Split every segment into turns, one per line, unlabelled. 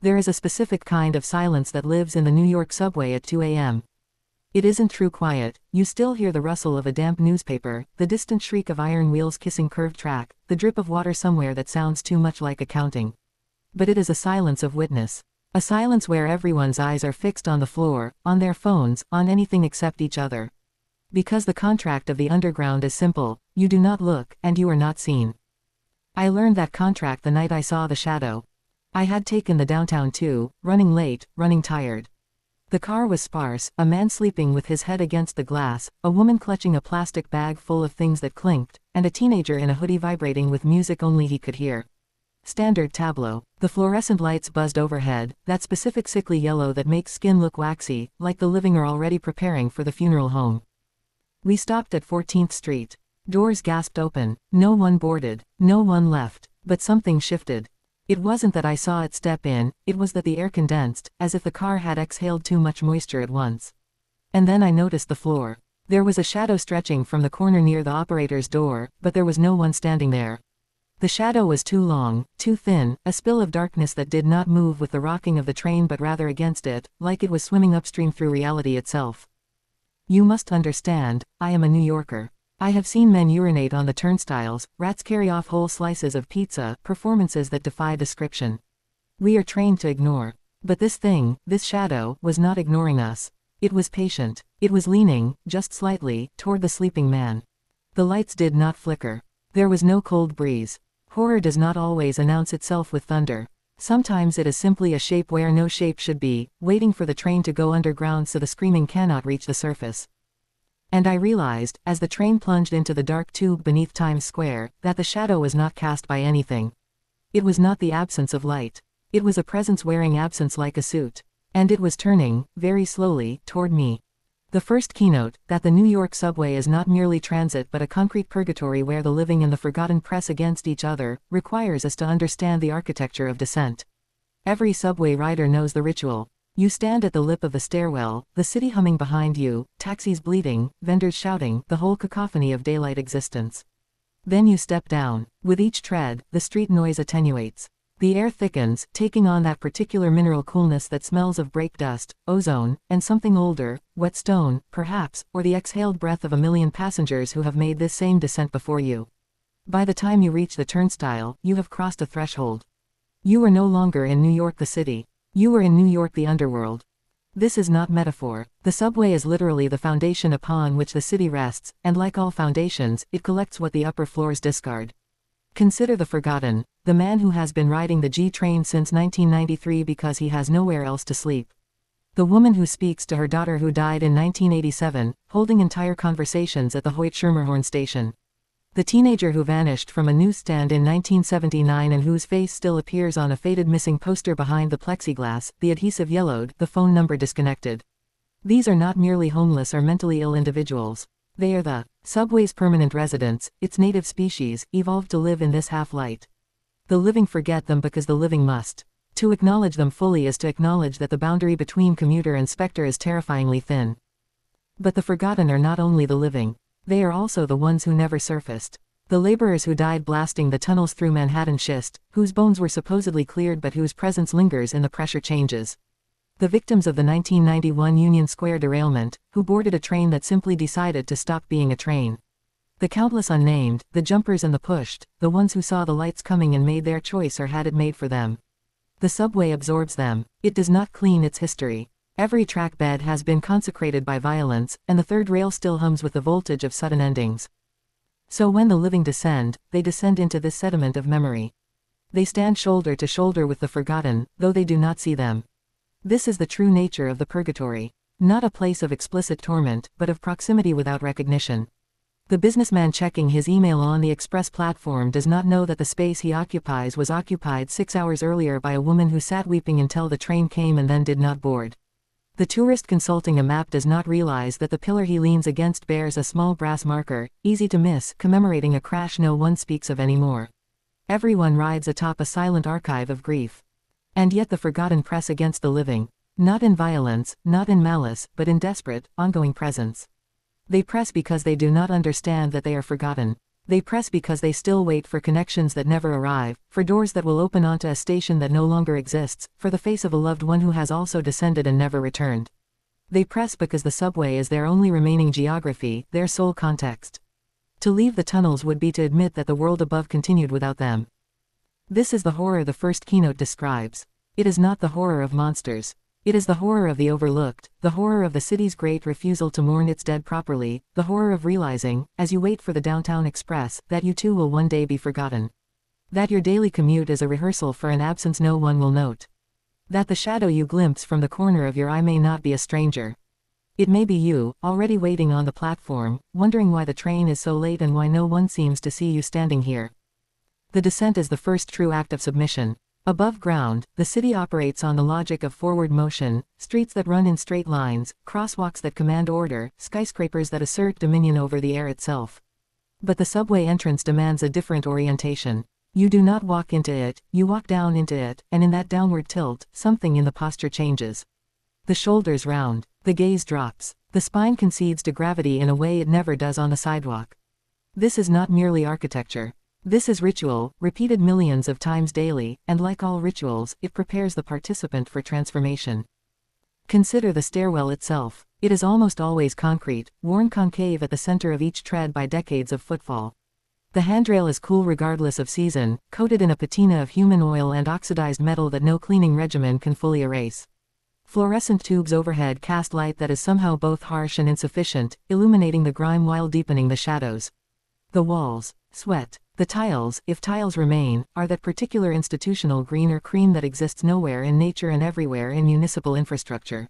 There is a specific kind of silence that lives in the New York subway at 2 a.m. It isn't true quiet. You still hear the rustle of a damp newspaper, the distant shriek of iron wheels kissing curved track, the drip of water somewhere that sounds too much like accounting. But it is a silence of witness. A silence where everyone's eyes are fixed on the floor, on their phones, on anything except each other. Because the contract of the underground is simple: you do not look, and you are not seen. I learned that contract the night I saw the shadow. I had taken the downtown too, running late, running tired. The car was sparse, a man sleeping with his head against the glass, a woman clutching a plastic bag full of things that clinked, and a teenager in a hoodie vibrating with music only he could hear. Standard tableau. The fluorescent lights buzzed overhead, that specific sickly yellow that makes skin look waxy, like the living are already preparing for the funeral home. We stopped at 14th Street. Doors gasped open. No one boarded. No one left. But something shifted. It wasn't that I saw it step in, it was that the air condensed, as if the car had exhaled too much moisture at once. And then I noticed the floor. There was a shadow stretching from the corner near the operator's door, but there was no one standing there. The shadow was too long, too thin, a spill of darkness that did not move with the rocking of the train but rather against it, like it was swimming upstream through reality itself. You must understand, I am a New Yorker. I have seen men urinate on the turnstiles, rats carry off whole slices of pizza, performances that defy description. We are trained to ignore. But this thing, this shadow, was not ignoring us. It was patient. It was leaning, just slightly, toward the sleeping man. The lights did not flicker. There was no cold breeze. Horror does not always announce itself with thunder. Sometimes it is simply a shape where no shape should be, waiting for the train to go underground so the screaming cannot reach the surface. And I realized, as the train plunged into the dark tube beneath Times Square, that the shadow was not cast by anything. It was not the absence of light. It was a presence wearing absence like a suit. And it was turning, very slowly, toward me. The first keynote, that the New York subway is not merely transit but a concrete purgatory where the living and the forgotten press against each other, requires us to understand the architecture of descent. Every subway rider knows the ritual. You stand at the lip of the stairwell, the city humming behind you, taxis bleating, vendors shouting, the whole cacophony of daylight existence. Then you step down. With each tread, the street noise attenuates. The air thickens, taking on that particular mineral coolness that smells of brake dust, ozone, and something older, wet stone, perhaps, or the exhaled breath of a million passengers who have made this same descent before you. By the time you reach the turnstile, you have crossed a threshold. You are no longer in New York the city. You are in New York the underworld. This is not metaphor. The subway is literally the foundation upon which the city rests, and like all foundations, it collects what the upper floors discard. Consider the forgotten, the man who has been riding the G train since 1993 because he has nowhere else to sleep. The woman who speaks to her daughter who died in 1987, holding entire conversations at the Hoyt-Schermerhorn station. The teenager who vanished from a newsstand in 1979 and whose face still appears on a faded missing poster behind the plexiglass, the adhesive yellowed, the phone number disconnected. These are not merely homeless or mentally ill individuals. They are the subway's permanent residents, its native species, evolved to live in this half-light. The living forget them because the living must. To acknowledge them fully is to acknowledge that the boundary between commuter and specter is terrifyingly thin. But the forgotten are not only the living. They are also the ones who never surfaced. The laborers who died blasting the tunnels through Manhattan schist, whose bones were supposedly cleared but whose presence lingers in the pressure changes. The victims of the 1991 Union Square derailment, who boarded a train that simply decided to stop being a train. The countless unnamed, the jumpers and the pushed, the ones who saw the lights coming and made their choice or had it made for them. The subway absorbs them. It does not clean its history. Every track bed has been consecrated by violence, and the third rail still hums with the voltage of sudden endings. So when the living descend, they descend into this sediment of memory. They stand shoulder to shoulder with the forgotten, though they do not see them. This is the true nature of the purgatory. Not a place of explicit torment, but of proximity without recognition. The businessman checking his email on the express platform does not know that the space he occupies was occupied 6 hours earlier by a woman who sat weeping until the train came and then did not board. The tourist consulting a map does not realize that the pillar he leans against bears a small brass marker, easy to miss, commemorating a crash no one speaks of anymore. Everyone rides atop a silent archive of grief. And yet the forgotten press against the living. Not in violence, not in malice, but in desperate, ongoing presence. They press because they do not understand that they are forgotten. They press because they still wait for connections that never arrive, for doors that will open onto a station that no longer exists, for the face of a loved one who has also descended and never returned. They press because the subway is their only remaining geography, their sole context. To leave the tunnels would be to admit that the world above continued without them. This is the horror the first keynote describes. It is not the horror of monsters. It is the horror of the overlooked, the horror of the city's great refusal to mourn its dead properly, the horror of realizing, as you wait for the downtown express, that you too will one day be forgotten. That your daily commute is a rehearsal for an absence no one will note. That the shadow you glimpse from the corner of your eye may not be a stranger. It may be you, already waiting on the platform, wondering why the train is so late and why no one seems to see you standing here. The descent is the first true act of submission. Above ground, the city operates on the logic of forward motion, streets that run in straight lines, crosswalks that command order, skyscrapers that assert dominion over the air itself. But the subway entrance demands a different orientation. You do not walk into it, you walk down into it, and in that downward tilt, something in the posture changes. The shoulders round, the gaze drops, the spine concedes to gravity in a way it never does on the sidewalk. This is not merely architecture. This is ritual, repeated millions of times daily, and like all rituals, it prepares the participant for transformation. Consider the stairwell itself. It is almost always concrete, worn concave at the center of each tread by decades of footfall. The handrail is cool regardless of season, coated in a patina of human oil and oxidized metal that no cleaning regimen can fully erase. Fluorescent tubes overhead cast light that is somehow both harsh and insufficient, illuminating the grime while deepening the shadows. The walls, sweat. The tiles, if tiles remain, are that particular institutional green or cream that exists nowhere in nature and everywhere in municipal infrastructure.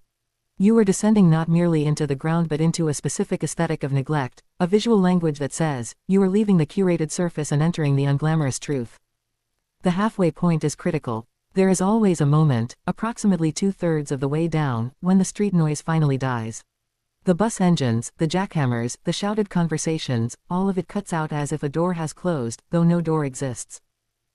You are descending not merely into the ground but into a specific aesthetic of neglect, a visual language that says, you are leaving the curated surface and entering the unglamorous truth. The halfway point is critical. There is always a moment, approximately 2/3 of the way down, when the street noise finally dies. The bus engines, the jackhammers, the shouted conversations, all of it cuts out as if a door has closed, though no door exists.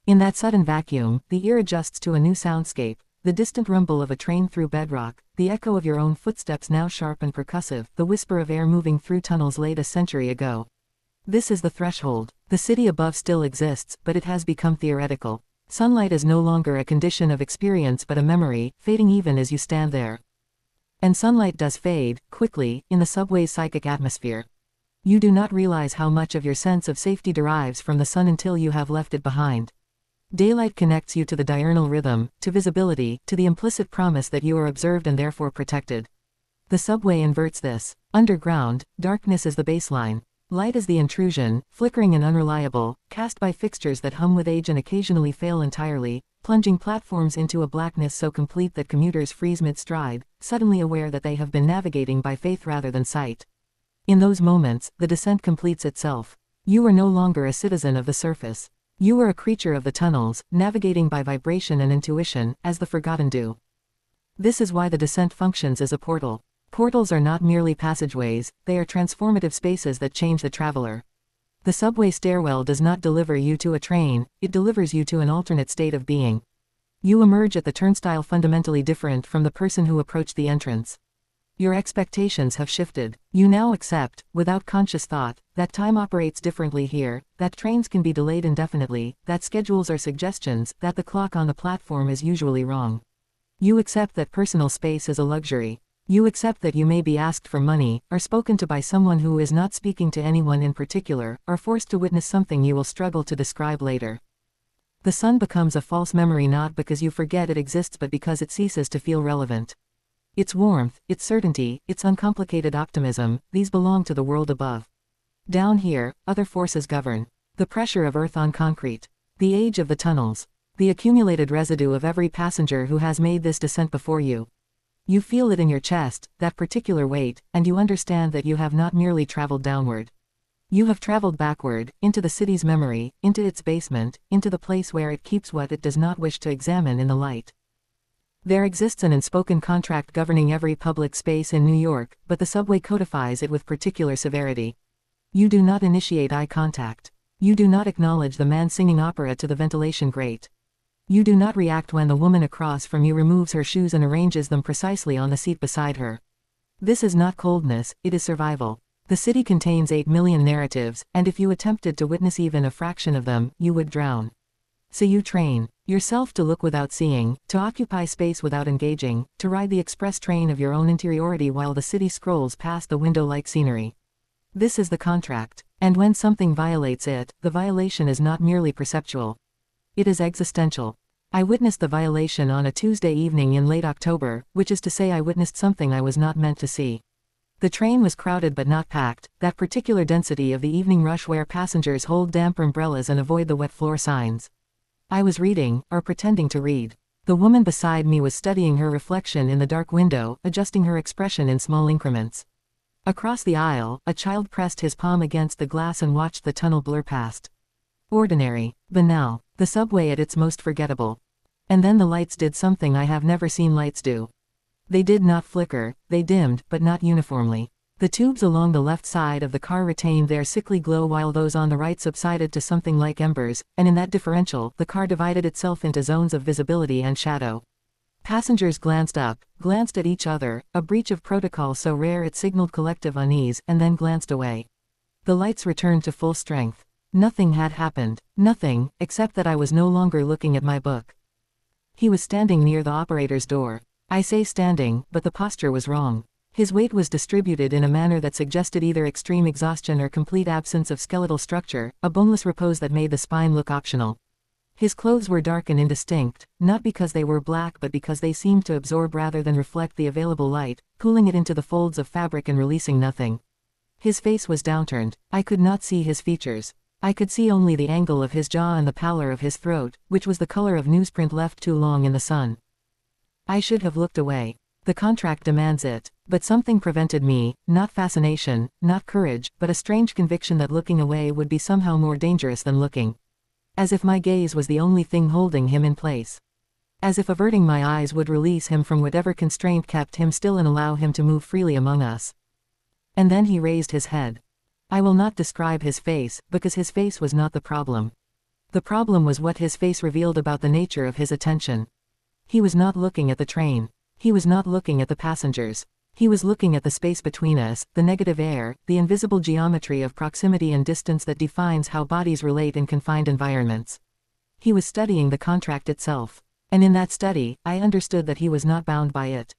In that sudden vacuum, the ear adjusts to a new soundscape, the distant rumble of a train through bedrock, the echo of your own footsteps now sharp and percussive, the whisper of air moving through tunnels laid a century ago. This is the threshold. The city above still exists, but it has become theoretical. Sunlight is no longer a condition of experience but a memory, fading even as you stand there. And sunlight does fade, quickly, in the subway's psychic atmosphere. You do not realize how much of your sense of safety derives from the sun until you have left it behind. Daylight connects you to the diurnal rhythm, to visibility, to the implicit promise that you are observed and therefore protected. The subway inverts this. Underground, darkness is the baseline. Light is the intrusion, flickering and unreliable, cast by fixtures that hum with age and occasionally fail entirely, plunging platforms into a blackness so complete that commuters freeze mid-stride, suddenly aware that they have been navigating by faith rather than sight. In those moments, the descent completes itself. You are no longer a citizen of the surface. You are a creature of the tunnels, navigating by vibration and intuition, as the forgotten do. This is why the descent functions as a portal. Portals are not merely passageways, they are transformative spaces that change the traveler. The subway stairwell does not deliver you to a train, it delivers you to an alternate state of being. You emerge at the turnstile fundamentally different from the person who approached the entrance. Your expectations have shifted. You now accept, without conscious thought, that time operates differently here, that trains can be delayed indefinitely, that schedules are suggestions, that the clock on the platform is usually wrong. You accept that personal space is a luxury. You accept that you may be asked for money, are spoken to by someone who is not speaking to anyone in particular, are forced to witness something you will struggle to describe later. The sun becomes a false memory not because you forget it exists but because it ceases to feel relevant. Its warmth, its certainty, its uncomplicated optimism, these belong to the world above. Down here, other forces govern. The pressure of earth on concrete. The age of the tunnels. The accumulated residue of every passenger who has made this descent before you. You feel it in your chest, that particular weight, and you understand that you have not merely traveled downward. You have traveled backward, into the city's memory, into its basement, into the place where it keeps what it does not wish to examine in the light. There exists an unspoken contract governing every public space in New York, but the subway codifies it with particular severity. You do not initiate eye contact. You do not acknowledge the man singing opera to the ventilation grate. You do not react when the woman across from you removes her shoes and arranges them precisely on the seat beside her. This is not coldness, it is survival. The city contains 8 million narratives, and if you attempted to witness even a fraction of them, you would drown. So you train yourself to look without seeing, to occupy space without engaging, to ride the express train of your own interiority while the city scrolls past the window like scenery. This is the contract, and when something violates it, the violation is not merely perceptual. It is existential. I witnessed the violation on a Tuesday evening in late October, which is to say I witnessed something I was not meant to see. The train was crowded but not packed, that particular density of the evening rush where passengers hold damp umbrellas and avoid the wet floor signs. I was reading, or pretending to read. The woman beside me was studying her reflection in the dark window, adjusting her expression in small increments. Across the aisle, a child pressed his palm against the glass and watched the tunnel blur past. Ordinary, banal, the subway at its most forgettable. And then the lights did something I have never seen lights do. They did not flicker, they dimmed, but not uniformly. The tubes along the left side of the car retained their sickly glow while those on the right subsided to something like embers, and in that differential, the car divided itself into zones of visibility and shadow. Passengers glanced up, glanced at each other, a breach of protocol so rare it signaled collective unease, and then glanced away. The lights returned to full strength. Nothing had happened, nothing, except that I was no longer looking at my book. He was standing near the operator's door. I say standing, but the posture was wrong. His weight was distributed in a manner that suggested either extreme exhaustion or complete absence of skeletal structure, a boneless repose that made the spine look optional. His clothes were dark and indistinct, not because they were black but because they seemed to absorb rather than reflect the available light, pulling it into the folds of fabric and releasing nothing. His face was downturned. I could not see his features. I could see only the angle of his jaw and the pallor of his throat, which was the color of newsprint left too long in the sun. I should have looked away. The contract demands it, but something prevented me, not fascination, not courage, but a strange conviction that looking away would be somehow more dangerous than looking. As if my gaze was the only thing holding him in place. As if averting my eyes would release him from whatever constraint kept him still and allow him to move freely among us. And then he raised his head. I will not describe his face, because his face was not the problem. The problem was what his face revealed about the nature of his attention. He was not looking at the train. He was not looking at the passengers. He was looking at the space between us, the negative air, the invisible geometry of proximity and distance that defines how bodies relate in confined environments. He was studying the contract itself. And in that study, I understood that he was not bound by it.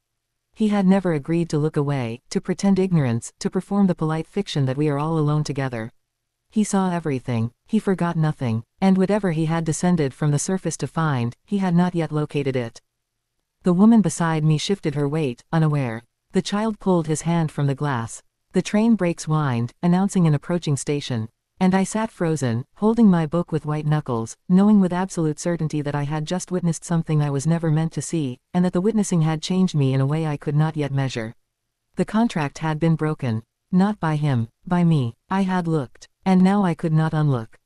He had never agreed to look away, to pretend ignorance, to perform the polite fiction that we are all alone together. He saw everything, he forgot nothing, and whatever he had descended from the surface to find, he had not yet located it. The woman beside me shifted her weight, unaware. The child pulled his hand from the glass. The train brakes whined, announcing an approaching station. And I sat frozen, holding my book with white knuckles, knowing with absolute certainty that I had just witnessed something I was never meant to see, and that the witnessing had changed me in a way I could not yet measure. The contract had been broken. Not by him, by me. I had looked. And now I could not unlook.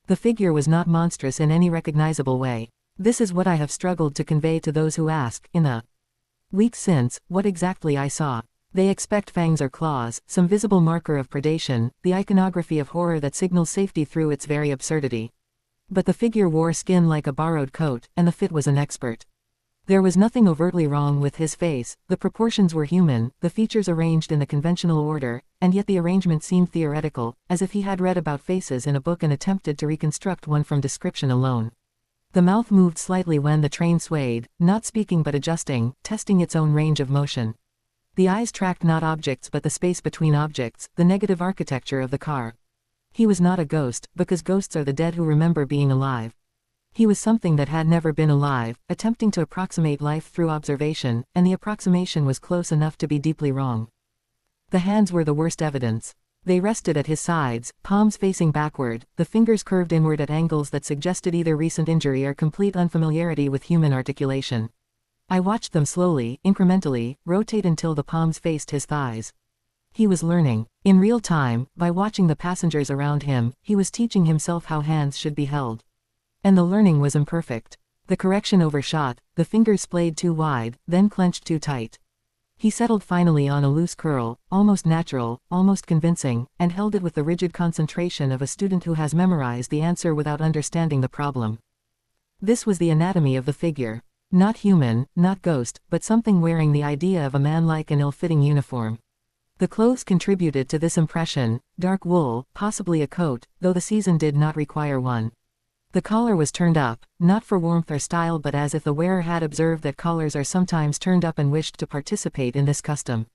The figure was not monstrous in any recognizable way. This is what I have struggled to convey to those who ask, in the weeks since, what exactly I saw. They expect fangs or claws, some visible marker of predation, the iconography of horror that signals safety through its very absurdity. But the figure wore skin like a borrowed coat, and the fit was an expert. There was nothing overtly wrong with his face, the proportions were human, the features arranged in the conventional order, and yet the arrangement seemed theoretical, as if he had read about faces in a book and attempted to reconstruct one from description alone. The mouth moved slightly when the train swayed, not speaking but adjusting, testing its own range of motion. The eyes tracked not objects but the space between objects, the negative architecture of the car. He was not a ghost, because ghosts are the dead who remember being alive. He was something that had never been alive, attempting to approximate life through observation, and the approximation was close enough to be deeply wrong. The hands were the worst evidence. They rested at his sides, palms facing backward, the fingers curved inward at angles that suggested either recent injury or complete unfamiliarity with human articulation. I watched them slowly, incrementally, rotate until the palms faced his thighs. He was learning. In real time, by watching the passengers around him, he was teaching himself how hands should be held. And the learning was imperfect. The correction overshot, the fingers splayed too wide, then clenched too tight. He settled finally on a loose curl, almost natural, almost convincing, and held it with the rigid concentration of a student who has memorized the answer without understanding the problem. This was the anatomy of the figure. Not human, not ghost, but something wearing the idea of a man like an ill-fitting uniform. The clothes contributed to this impression, dark wool, possibly a coat, though the season did not require one. The collar was turned up, not for warmth or style but as if the wearer had observed that collars are sometimes turned up and wished to participate in this custom.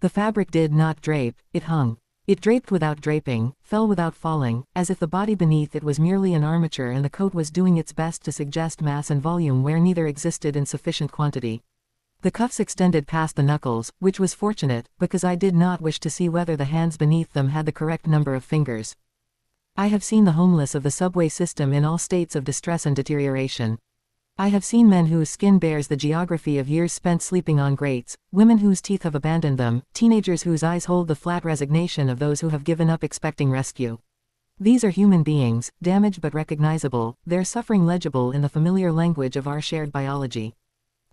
The fabric did not drape, it hung. It draped without draping, fell without falling, as if the body beneath it was merely an armature and the coat was doing its best to suggest mass and volume where neither existed in sufficient quantity. The cuffs extended past the knuckles, which was fortunate, because I did not wish to see whether the hands beneath them had the correct number of fingers. I have seen the homeless of the subway system in all states of distress and deterioration. I have seen men whose skin bears the geography of years spent sleeping on grates, women whose teeth have abandoned them, teenagers whose eyes hold the flat resignation of those who have given up expecting rescue. These are human beings, damaged but recognizable, their suffering legible in the familiar language of our shared biology.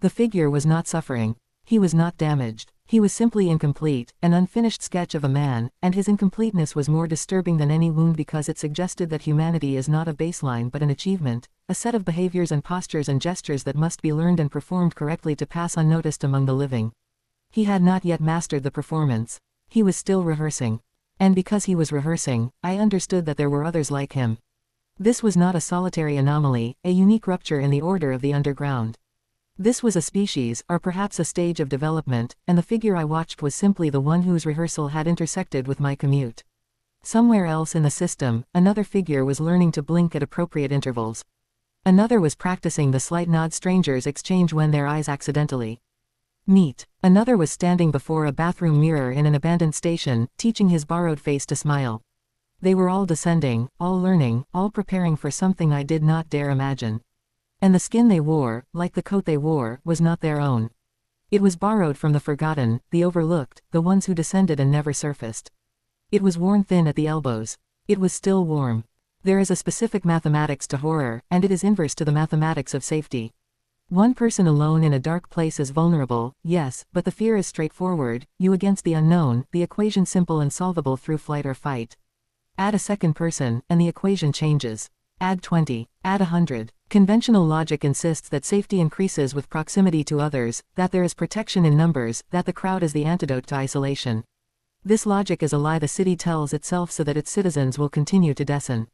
The figure was not suffering. He was not damaged. He was simply incomplete, an unfinished sketch of a man, and his incompleteness was more disturbing than any wound because it suggested that humanity is not a baseline but an achievement, a set of behaviors and postures and gestures that must be learned and performed correctly to pass unnoticed among the living. He had not yet mastered the performance. He was still rehearsing. And because he was rehearsing, I understood that there were others like him. This was not a solitary anomaly, a unique rupture in the order of the underground. This was a species, or perhaps a stage of development, and the figure I watched was simply the one whose rehearsal had intersected with my commute. Somewhere else in the system, another figure was learning to blink at appropriate intervals. Another was practicing the slight nod strangers exchange when their eyes accidentally meet. Another was standing before a bathroom mirror in an abandoned station, teaching his borrowed face to smile. They were all descending, all learning, all preparing for something I did not dare imagine. And the skin they wore, like the coat they wore, was not their own. It was borrowed from the forgotten, the overlooked, the ones who descended and never surfaced. It was worn thin at the elbows. It was still warm. There is a specific mathematics to horror, and it is inverse to the mathematics of safety. One person alone in a dark place is vulnerable, yes, but the fear is straightforward, you against the unknown, the equation simple and solvable through flight or fight. Add a second person, and the equation changes. Add 20. Add 100. Conventional logic insists that safety increases with proximity to others, that there is protection in numbers, that the crowd is the antidote to isolation. This logic is a lie the city tells itself so that its citizens will continue to descend.